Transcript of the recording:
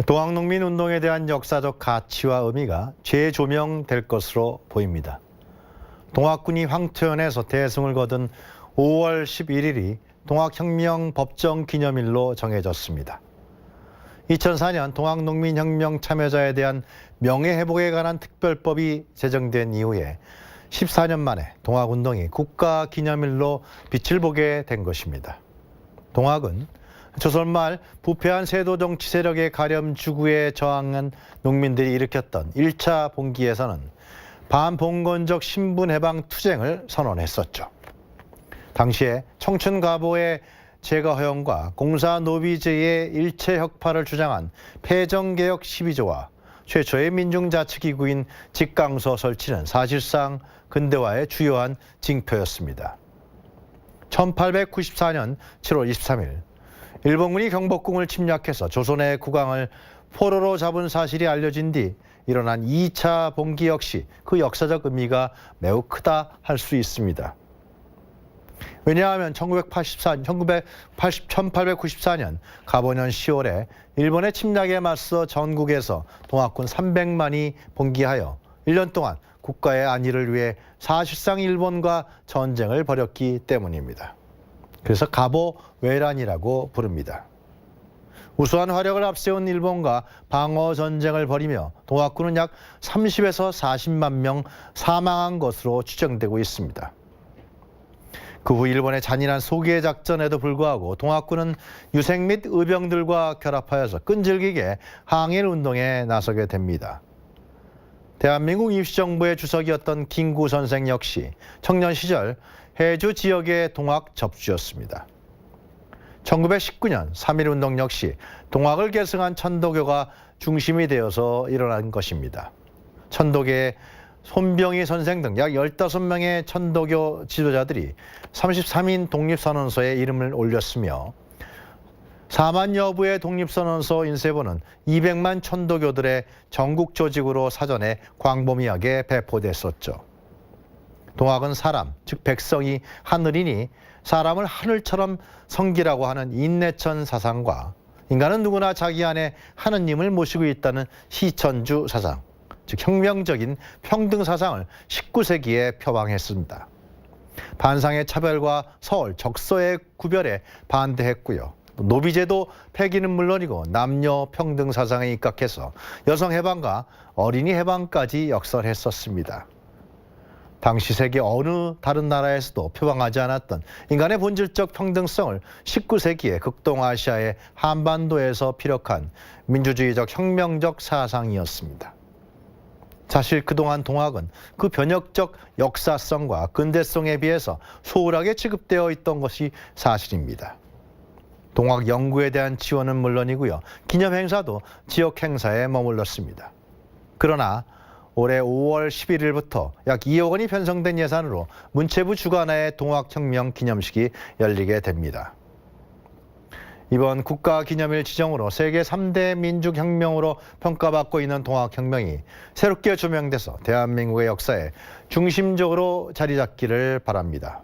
동학농민운동에 대한 역사적 가치와 의미가 재조명될 것으로 보입니다. 동학군이 황토현에서 대승을 거둔 5월 11일이 동학혁명 법정기념일로 정해졌습니다. 2004년 동학농민혁명 참여자에 대한 명예회복에 관한 특별법이 제정된 이후에 14년 만에 동학운동이 국가기념일로 빛을 보게 된 것입니다. 동학은 조선 말 부패한 세도 정치 세력의 가렴주구에 저항한 농민들이 일으켰던 1차 봉기에서는 반봉건적 신분해방 투쟁을 선언했었죠. 당시에 청춘가보의 제거 허용과 공사노비제의 일체 혁파를 주장한 폐정개혁 12조와 최초의 민중자치기구인 직강서 설치는 사실상 근대화의 주요한 징표였습니다. 1894년 7월 23일 일본군이 경복궁을 침략해서 조선의 국왕을 포로로 잡은 사실이 알려진 뒤 일어난 2차 봉기 역시 그 역사적 의미가 매우 크다 할 수 있습니다. 왜냐하면 1894년 가보년 10월에 일본의 침략에 맞서 전국에서 동학군 300만이 봉기하여 1년 동안 국가의 안위를 위해 사실상 일본과 전쟁을 벌였기 때문입니다. 그래서 가보외란이라고 부릅니다. 우수한 화력을 앞세운 일본과 방어 전쟁을 벌이며 동학군은 약 30에서 40만 명 사망한 것으로 추정되고 있습니다. 그 후 일본의 잔인한 소기의 작전에도 불구하고 동학군은 유생 및 의병들과 결합하여서 끈질기게 항일운동에 나서게 됩니다. 대한민국 임시정부의 주석이었던 김구 선생 역시 청년 시절 해주 지역의 동학 접주였습니다. 1919년 3.1운동 역시 동학을 계승한 천도교가 중심이 되어서 일어난 것입니다. 천도교의 손병희 선생 등 약 15명의 천도교 지도자들이 33인 독립선언서에 이름을 올렸으며 4만여 부의 독립선언서 인쇄본은 200만 천도교들의 전국 조직으로 사전에 광범위하게 배포됐었죠. 동학은 사람, 즉 백성이 하늘이니 사람을 하늘처럼 섬기라고 하는 인내천 사상과 인간은 누구나 자기 안에 하느님을 모시고 있다는 시천주 사상, 즉 혁명적인 평등 사상을 19세기에 표방했습니다. 반상의 차별과 서울, 적서의 구별에 반대했고요. 노비제도 폐기는 물론이고 남녀 평등 사상에 입각해서 여성 해방과 어린이 해방까지 역설했었습니다. 당시 세계 어느 다른 나라에서도 표방하지 않았던 인간의 본질적 평등성을 19세기에 극동아시아의 한반도에서 피력한 민주주의적 혁명적 사상이었습니다. 사실 그동안 동학은 그 변혁적 역사성과 근대성에 비해서 소홀하게 취급되어 있던 것이 사실입니다. 동학 연구에 대한 지원은 물론이고요. 기념 행사도 지역 행사에 머물렀습니다. 그러나 올해 5월 11일부터 약 2억 원이 편성된 예산으로 문체부 주관하에 동학혁명 기념식이 열리게 됩니다. 이번 국가기념일 지정으로 세계 3대 민족혁명으로 평가받고 있는 동학혁명이 새롭게 조명돼서 대한민국의 역사에 중심적으로 자리 잡기를 바랍니다.